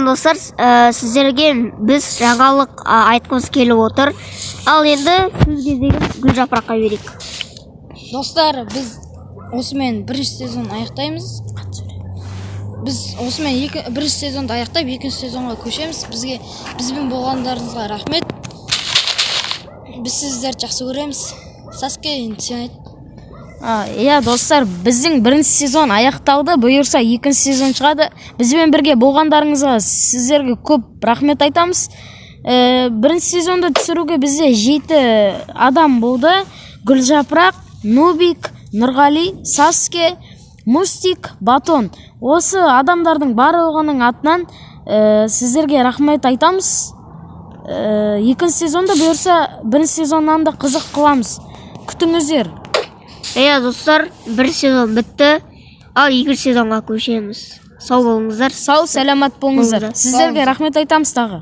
салам достар, сіздерге біз жаңалық айтқымыз келіп отыр. Ал енді сөз кезегін Гүлжапыраққа берейік. Достар, біз осымен бірінші сезон аяқтаймыз. Біз осымен бірінші сезонды аяқтап, екінші сезонға көшеміз. Бізбен болғандарыңызға рахмет. Біз сіздерді жақсы көреміз. Саске, енді сен айт. Иә достар, біздің бірінші сезон аяқталды, бұйырса екінші сезон шығады. Бізбен бірге болғандарыңызға сіздерге көп рахмет айтамыз. Бірінші сезонды түсіруге бізде 7 адам болды. Гүлжапырақ, Нубик, Нұрғали, Саске, Мустик, Батон. Осы адамдардың барлығының атынан сіздерге рахмет айтамыз. Екінші сезонды бұйырса бірінші сезоннан да қызық қыламыз. Күтіңіздер. Иә достар, бір сезон бітті, ал екінші сезонға көшеміз. Сау болыңыздар. Сау, сәлемат болыңыздар. Сіздерге рахмет айтамыз тағы.